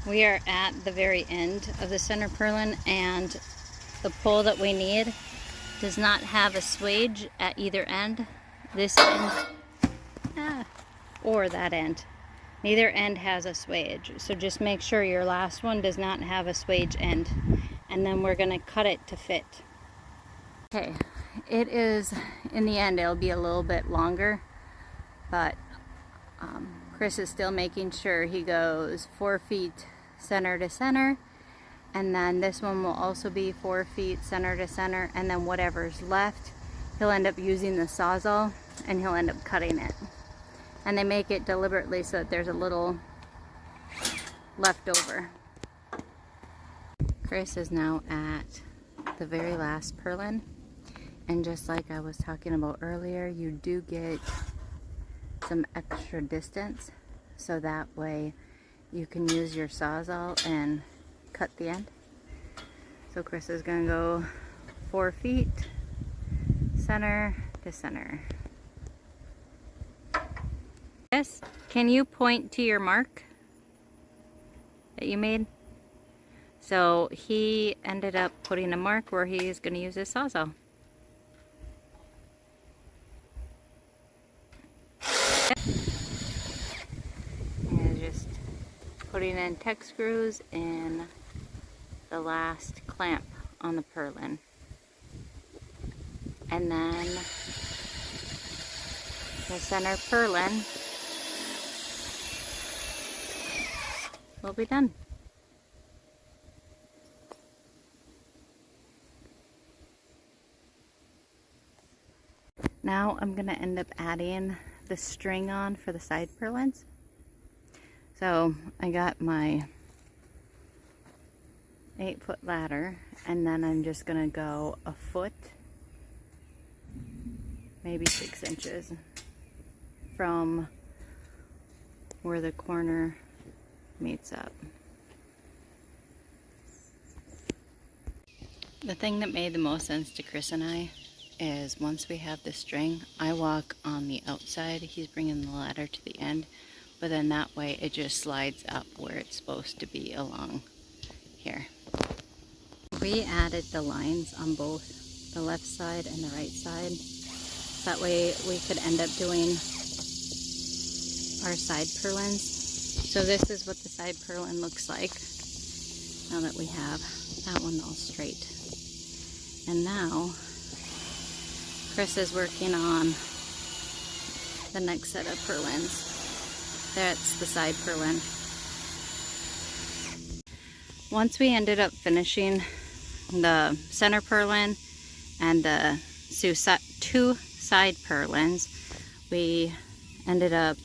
We are at the very end of the center purlin, and the pole that we need does not have a swage at either end. This end or that end. Neither end has a swage, so just make sure your last one does not have a swage end, and then we're going to cut it to fit. Okay, it is, in the end it'll be a little bit longer, but Kris is still making sure he goes 4 feet center to center, and then this one will also be 4 feet center to center, and then whatever's left he'll end up using the Sawzall and he'll end up cutting it. And they make it deliberately so that there's a little left over. Kris is now at the very last purlin, and just like I was talking about earlier, you do get some extra distance, so that way you can use your Sawzall and cut the end. So Kris is going to go 4 feet center to center. Yes, can you point to your mark that you made? So he ended up putting a mark where he's going to use his Sawzall. And just putting in tech screws in the last clamp on the purlin. And then the center purlin will be done. Now I'm going to end up adding the string on for the side purlins. So I got my 8-foot ladder, and then I'm just going to go a foot, maybe 6 inches from where the corner meets up. The thing that made the most sense to Kris and I is once we have the string, I walk on the outside, he's bringing the ladder to the end, but then that way it just slides up where it's supposed to be along here. We added the lines on both the left side and the right side, so that way we could end up doing our side purlins. So this is what the side purlin looks like now that we have that one all straight. And now Kris is working on the next set of purlins. That's the side purlin. Once we ended up finishing the center purlin and the two side purlins, we ended up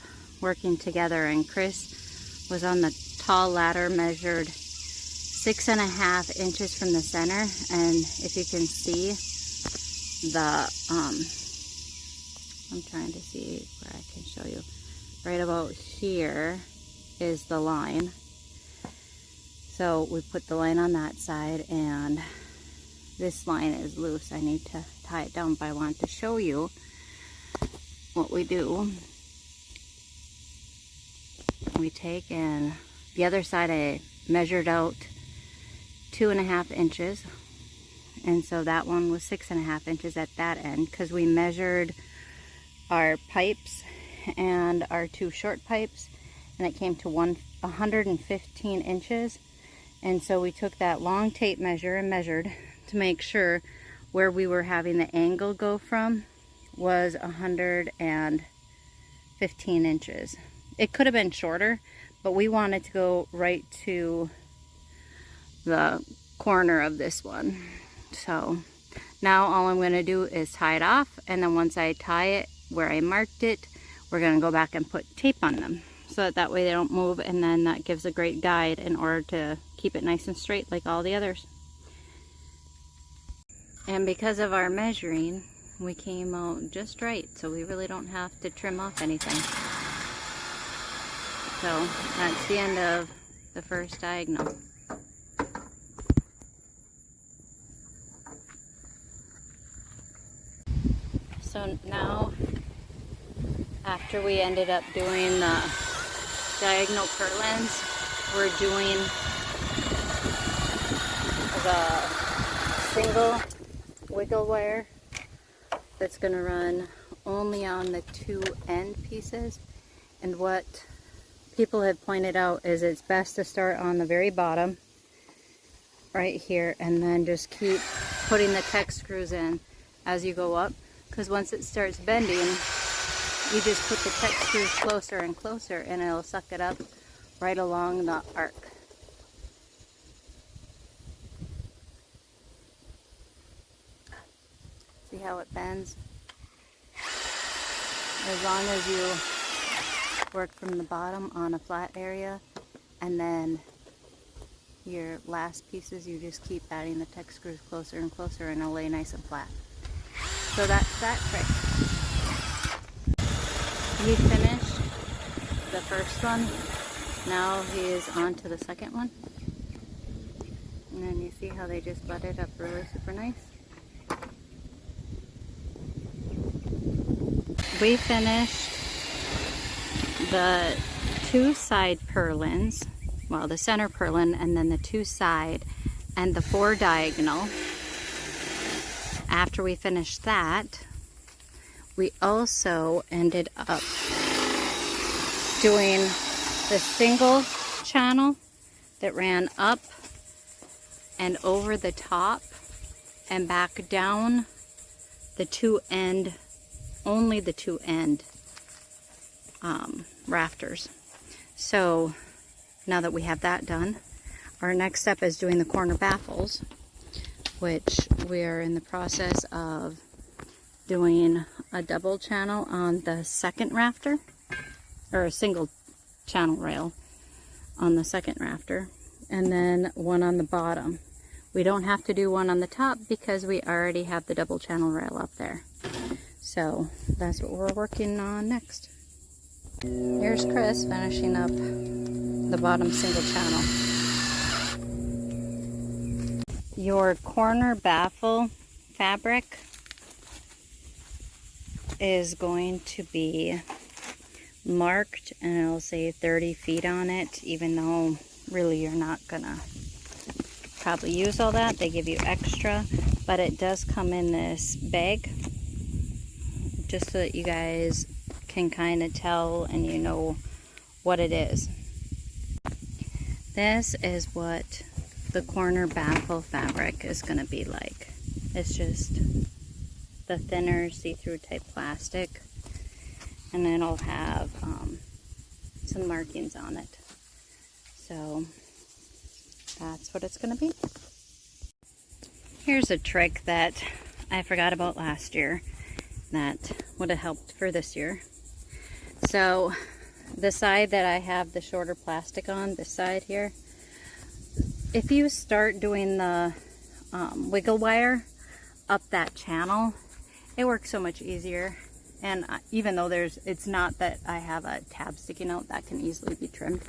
working together, and Kris was on the tall ladder, measured 6.5 inches from the center, and if you can see the I'm trying to see where I can show you, right about here is the line. So we put the line on that side, and this line is loose. I need to tie it down, but I want to show you what we do. We take, and the other side I measured out 2.5 inches, and so that one was 6.5 inches at that end, because we measured our pipes and our 2 short pipes, and it came to 115 inches. And so we took that long tape measure and measured to make sure where we were having the angle go from was 115 inches. It could have been shorter, but we wanted to go right to the corner of this one. So now all I'm going to do is tie it off, and then once I tie it where I marked it, we're going to go back and put tape on them, so that way they don't move, and then that gives a great guide in order to keep it nice and straight like all the others. And because of our measuring, we came out just right, so we really don't have to trim off anything. So that's the end of the first diagonal. So now, after we ended up doing the diagonal purlins, we're doing the single wiggle wire that's going to run only on the two end pieces. And what people have pointed out is it's best to start on the very bottom right here and then just keep putting the tech screws in as you go up, because once it starts bending, you just put the tech screws closer and closer and it'll suck it up right along the arc. See how it bends? As long as you work from the bottom on a flat area, and then your last pieces you just keep adding the tech screws closer and closer and it'll lay nice and flat. So that's that trick. We finished the first one. Now he is on to the second one. And then you see how they just butted up really super nice. We finished the two side purlins, well, the center purlin and then the two side and the 4 diagonal. After we finished that, we also ended up doing the single channel that ran up and over the top and back down the two end, only the two end rafters. So now that we have that done, our next step is doing the corner baffles, which we are in the process of doing a double channel on the second rafter, or a single channel rail on the second rafter, and then one on the bottom. We don't have to do one on the top because we already have the double channel rail up there. So that's what we're working on next. Here's Kris finishing up the bottom single channel. Your corner baffle fabric is going to be marked and it'll say 30 feet on it, even though really you're not gonna probably use all that. They give you extra, but it does come in this bag just so that you guys can kind of tell and you know what it is. This is what the corner baffle fabric is going to be like. It's just the thinner see-through type plastic, and then it'll have some markings on it. So that's what it's going to be. Here's a trick that I forgot about last year that would have helped for this year. So the side that I have the shorter plastic on, this side here, if you start doing the wiggle wire up that channel, it works so much easier. And even though it's not that I have a tab sticking out, that can easily be trimmed.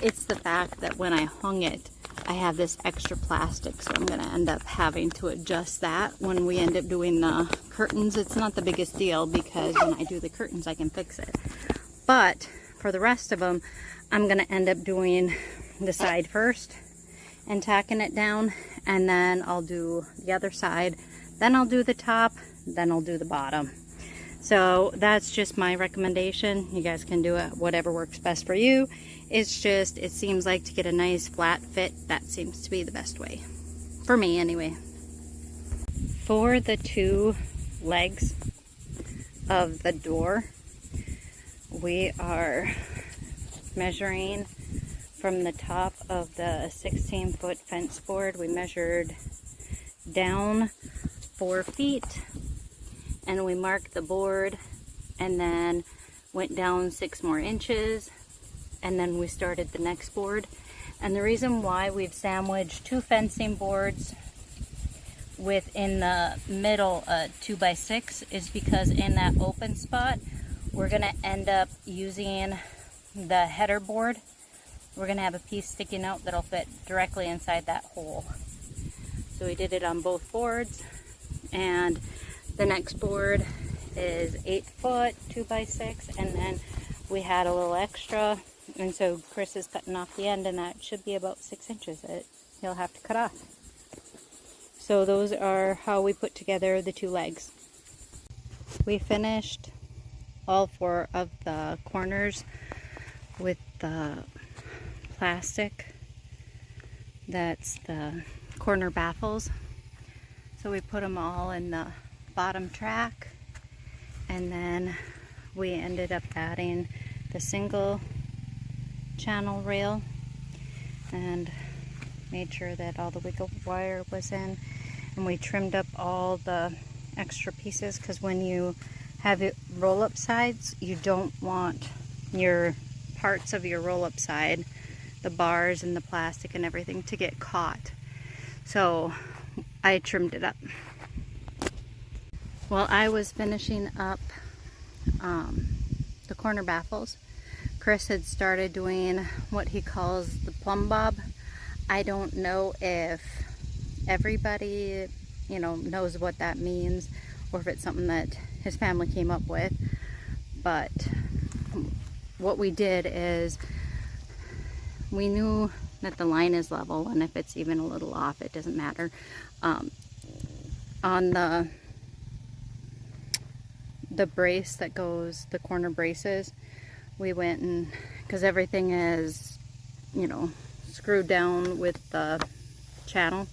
It's the fact that when I hung it, I have this extra plastic, so I'm going to end up having to adjust that when we end up doing the curtains. It's not the biggest deal because when I do the curtains, I can fix it. But for the rest of them, I'm going to end up doing the side first and tacking it down, and then I'll do the other side, then I'll do the top, then I'll do the bottom. So that's just my recommendation. You guys can do it whatever works best for you. It's just, it seems like to get a nice flat fit, that seems to be the best way. For me anyway. For the two legs of the door, we are measuring from the top of the 16-foot fence board. We measured down 4 feet, and we marked the board, and then went down 6 more inches, and then we started the next board. And the reason why we've sandwiched 2 fencing boards within the middle 2x6 is because in that open spot, we're going to end up using the header board. We're going to have a piece sticking out that'll fit directly inside that hole. So we did it on both boards, and the next board is 8 foot 2x6, and then we had a little extra, and so Kris is cutting off the end, and that should be about 6 inches that he'll have to cut off. So those are how we put together the 2 legs. We finished all 4 of the corners with the plastic. That's the corner baffles. So we put them all in the bottom track, and then we ended up adding the single channel rail and made sure that all the wiggle wire was in, and we trimmed up all the extra pieces, because when you have it roll up sides, you don't want your parts of your roll up side, the bars and the plastic and everything, to get caught. So I trimmed it up. While I was finishing up the corner baffles, Kris had started doing what he calls the plumb bob. I don't know if everybody, knows what that means, or if it's something that his family came up with. But what we did is, we knew that the line is level, and if it's even a little off, it doesn't matter. On the brace that goes, the corner braces, we went and, because everything is, screwed down with the channel,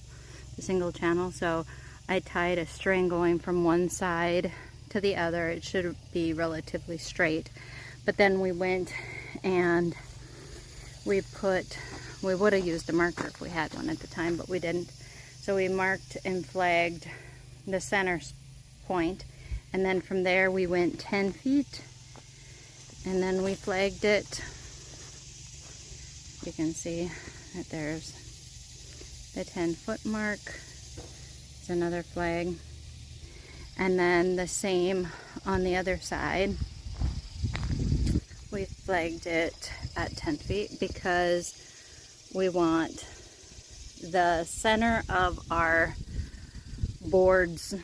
the single channel, so I tied a string going from one side to the other. It should be relatively straight. But then we went and we would have used a marker if we had one at the time, but we didn't. So we marked and flagged the center point, and then from there we went 10 feet, and then we flagged it. You can see that there's the 10-foot mark. There's another flag, and then the same on the other side. We flagged it at 10 feet because we want the center of our boards,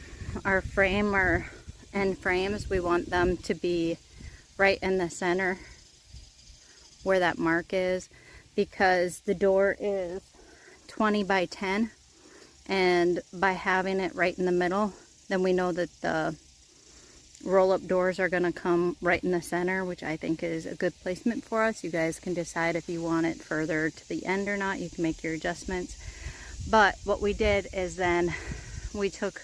our frame, our end frames, we want them to be right in the center where that mark is, because the door is 20 by 10, and by having it right in the middle, then we know that the roll-up doors are going to come right in the center, which I think is a good placement for us. You guys can decide if you want it further to the end or not. You can make your adjustments. But what we did is then we took,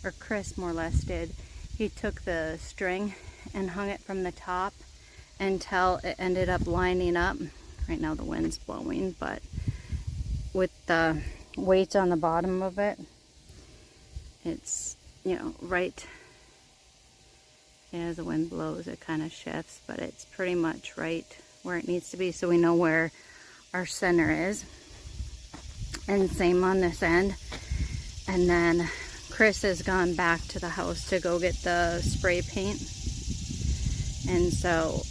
or Kris more or less did, he took the string and hung it from the top until it ended up lining up. Right now the wind's blowing, but with the weights on the bottom of it, it's, right. As the wind blows, it kind of shifts, but it's pretty much right where it needs to be, so we know where our center is. And same on this end. And then Kris has gone back to the house to go get the spray paint. And so,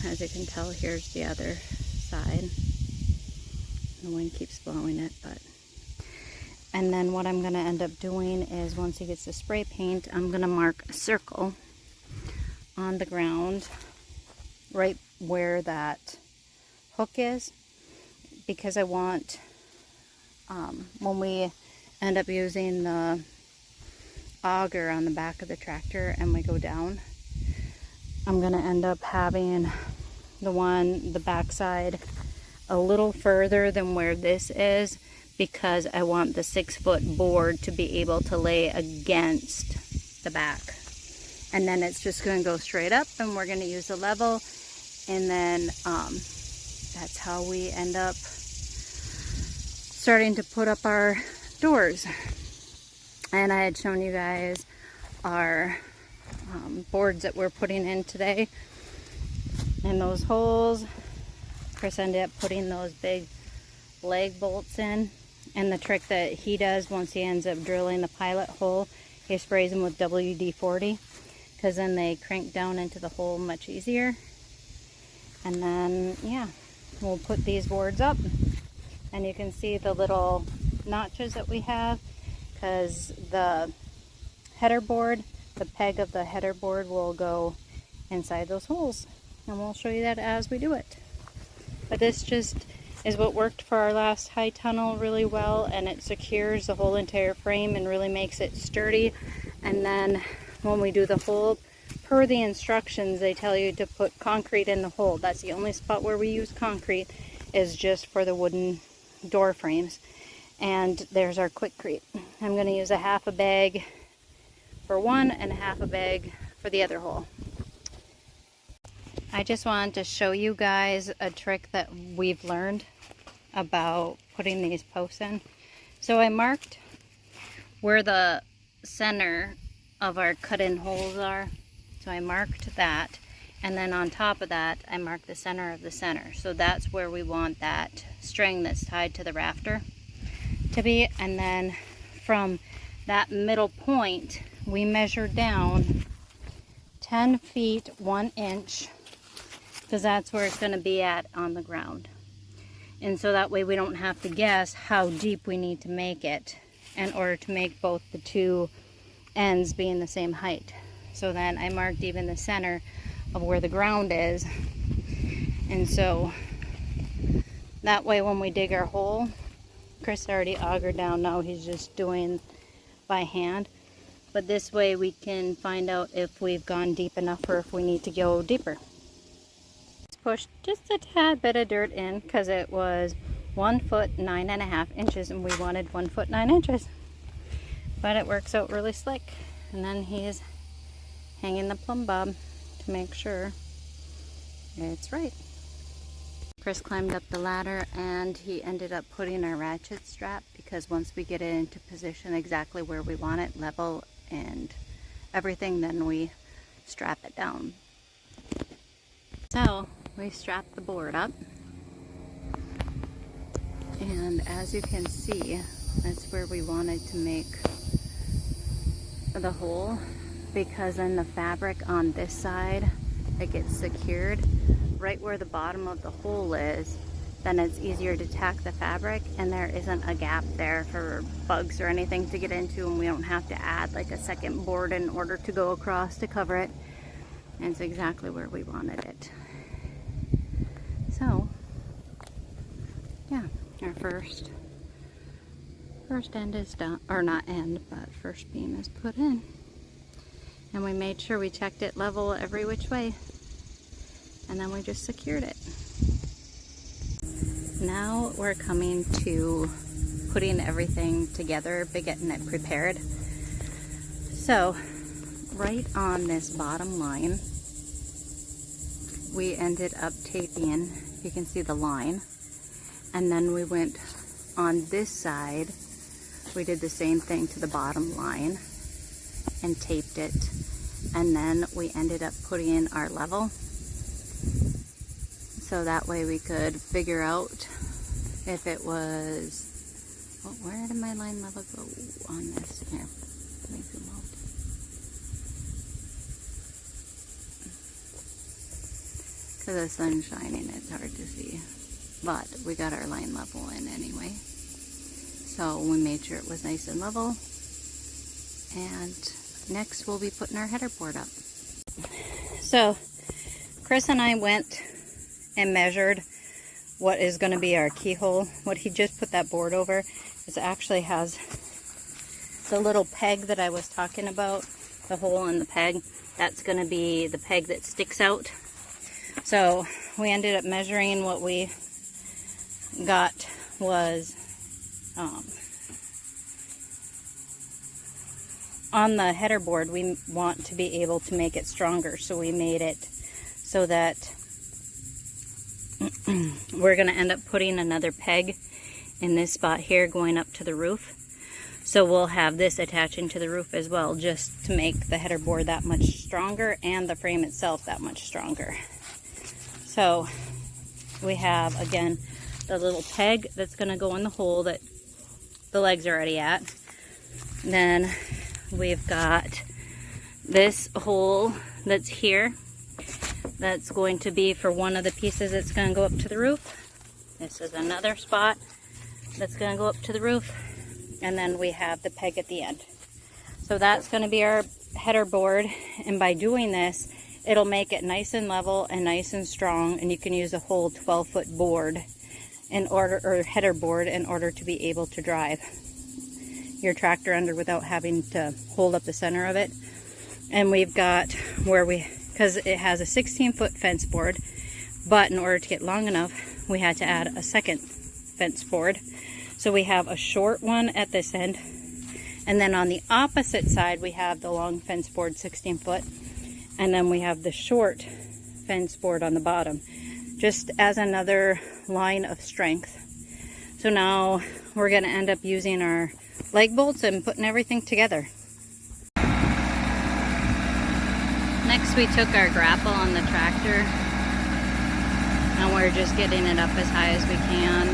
as you can tell, here's the other side. The wind keeps blowing it, but... And then what I'm going to end up doing is, once he gets the spray paint, I'm going to mark a circle on the ground right where that hook is, because I want, when we end up using the auger on the back of the tractor and we go down, I'm going to end up having the backside a little further than where this is, because I want the 6-foot board to be able to lay against the back. And then it's just going to go straight up, and we're going to use a level, and then that's how we end up starting to put up our doors. And I had shown you guys our boards that we're putting in today, and those holes. Kris ended up putting those big leg bolts in, and the trick that he does once he ends up drilling the pilot hole, he sprays them with WD-40, because then they crank down into the hole much easier. And then, yeah, we'll put these boards up, and you can see the little notches that we have, because the header board, the peg of the header board will go inside those holes. and we'll show you that as we do it. But this just is what worked for our last high tunnel really well, and it secures the whole entire frame and really makes it sturdy. And then when we do the hole, per the instructions, they tell you to put concrete in the hole. That's the only spot where we use concrete, is just for the wooden door frames. And there's our Quikrete. I'm going to use a half a bag for one and a half a bag for the other hole. I just wanted to show you guys a trick that we've learned about putting these posts in. So I marked where the center of our cut-in holes are. So I marked that, and then on top of that I marked the center of the center. So that's where we want that string that's tied to the rafter to be. And then from that middle point we measured down 10 feet 1 inch, because that's where it's going to be at on the ground. And so that way we don't have to guess how deep we need to make it in order to make both the two ends being the same height. So then I marked even the center of where the ground is, and so that way when we dig our hole, Kris already augered down, now he's just doing by hand, but this way we can find out if we've gone deep enough or if we need to go deeper. Pushed just a tad bit of dirt in because it was 1 foot 9.5 inches and we wanted 1 foot 9 inches, but it works out really slick. And then he's hanging the plumb bob to make sure it's right. Kris climbed up the ladder and he ended up putting our ratchet strap, because once we get it into position exactly where we want it, level and everything, then we strap it down. So we strapped the board up, and as you can see, that's where we wanted to make the hole, because then the fabric on this side, it gets secured right where the bottom of the hole is. Then it's easier to tack the fabric, and there isn't a gap there for bugs or anything to get into, and we don't have to add like a second board in order to go across to cover it. And it's exactly where we wanted it. So yeah, our first end is done, or not end, but first beam is put in, and we made sure we checked it level every which way, and then we just secured it. Now we're coming to putting everything together, getting it prepared. So right on this bottom line we ended up taping, you can see the line, and then we went on this side, we did the same thing to the bottom line and taped it, and then we ended up putting in our level, so that way we could figure out if it was, oh, where did my line level go on this? Here, let me zoom out. Because the sun's shining, it's hard to see, but we got our line level in anyway. So we made sure it was nice and level, and next we'll be putting our header board up. So Kris and I went and measured what is going to be our keyhole. What he just put that board over is actually has the little peg that I was talking about, the hole in the peg. That's going to be the peg that sticks out. So we ended up measuring, what we got was on the header board, we want to be able to make it stronger, so we made it so that we're going to end up putting another peg in this spot here going up to the roof. So we'll have this attaching to the roof as well, just to make the header board that much stronger and the frame itself that much stronger. So we have, again, the little peg that's going to go in the hole that the legs are already at. Then we've got this hole that's here, that's going to be for one of the pieces that's going to go up to the roof. This is another spot that's going to go up to the roof, and then we have the peg at the end. So that's going to be our header board, and by doing this, It'll make it nice and level and nice and strong, and you can use a whole 12-foot board in order, or header board, in order to be able to drive your tractor under without having to hold up the center of it. And we've got where because it has a 16-foot fence board, but in order to get long enough, we had to add a second fence board. So we have a short one at this end, and then on the opposite side we have the long fence board, 16 foot, and then we have the short fence board on the bottom, just as another line of strength. So now we're going to end up using our leg bolts and putting everything together. Next we took our grapple on the tractor, and we're just getting it up as high as we can,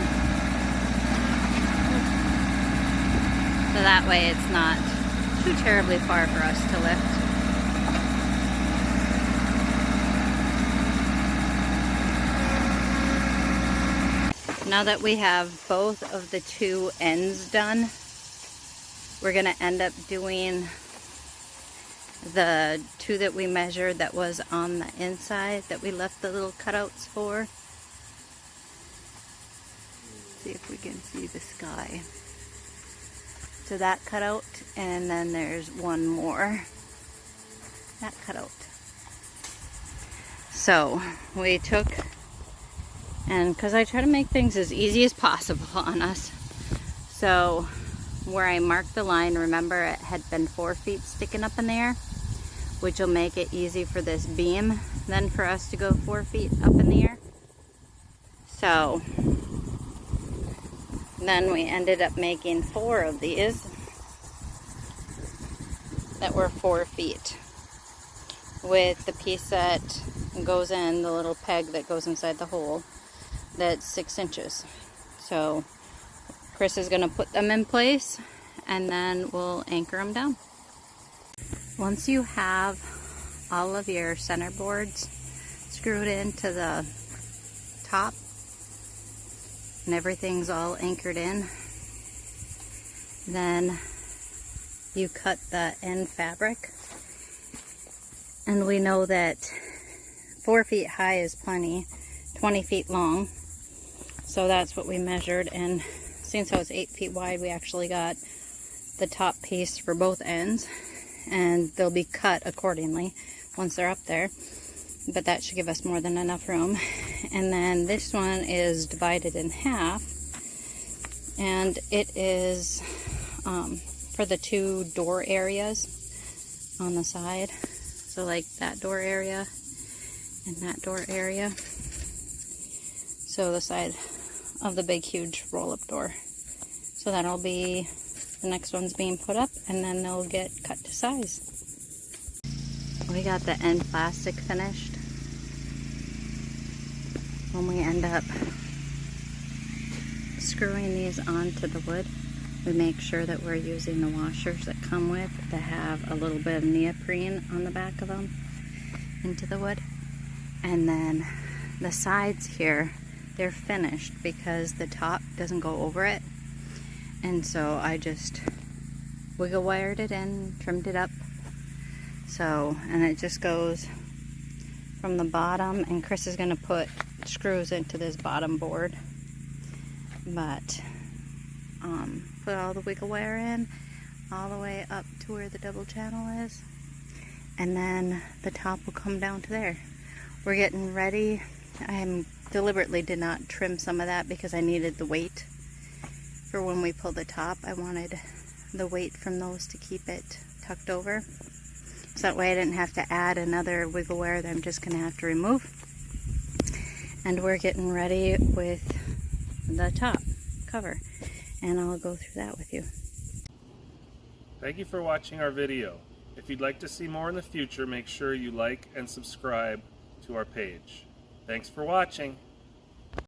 so that way it's not too terribly far for us to lift. Now that we have both of the two ends done, we're going to end up doing the two that we measured that was on the inside that we left the little cutouts for. See if we can see the sky. So that cutout, and then there's one more. That cutout. So we took, and because I try to make things as easy as possible on us, so where I marked the line, remember it had been 4 feet sticking up in the air, which will make it easy for this beam then for us to go 4 feet up in the air. So then we ended up making 4 of these that were 4 feet with the piece that goes in, the little peg that goes inside the hole, that's 6 inches. So Kris is going to put them in place, and then we'll anchor them down. Once you have all of your center boards screwed into the top and everything's all anchored in, then you cut the end fabric. And we know that 4 feet high is plenty, 20 feet long. So that's what we measured, and since I was 8 feet wide, we actually got the top piece for both ends, and they'll be cut accordingly once they're up there, but that should give us more than enough room. And then this one is divided in half, and it is for the 2 door areas on the side, so like that door area and that door area, so the side of the big huge roll-up door. So that'll be, the next one's being put up, and then they'll get cut to size. We got the end plastic finished. When we end up screwing these onto the wood, we make sure that we're using the washers that come with, that have a little bit of neoprene on the back of them into the wood. And then the sides here, they're finished because the top doesn't go over it. And so I just wiggle wired it in, trimmed it up. So, and it just goes from the bottom, and Kris is going to put screws into this bottom board. But put all the wiggle wire in all the way up to where the double channel is, and then the top will come down to there. We're getting ready. I deliberately did not trim some of that because I needed the weight for when we pull the top. I wanted the weight from those to keep it tucked over, so that way I didn't have to add another wiggle wire that I'm just going to have to remove. And we're getting ready with the top cover, and I'll go through that with you. Thank you for watching our video. If you'd like to see more in the future, make sure you like and subscribe to our page. Thanks for watching.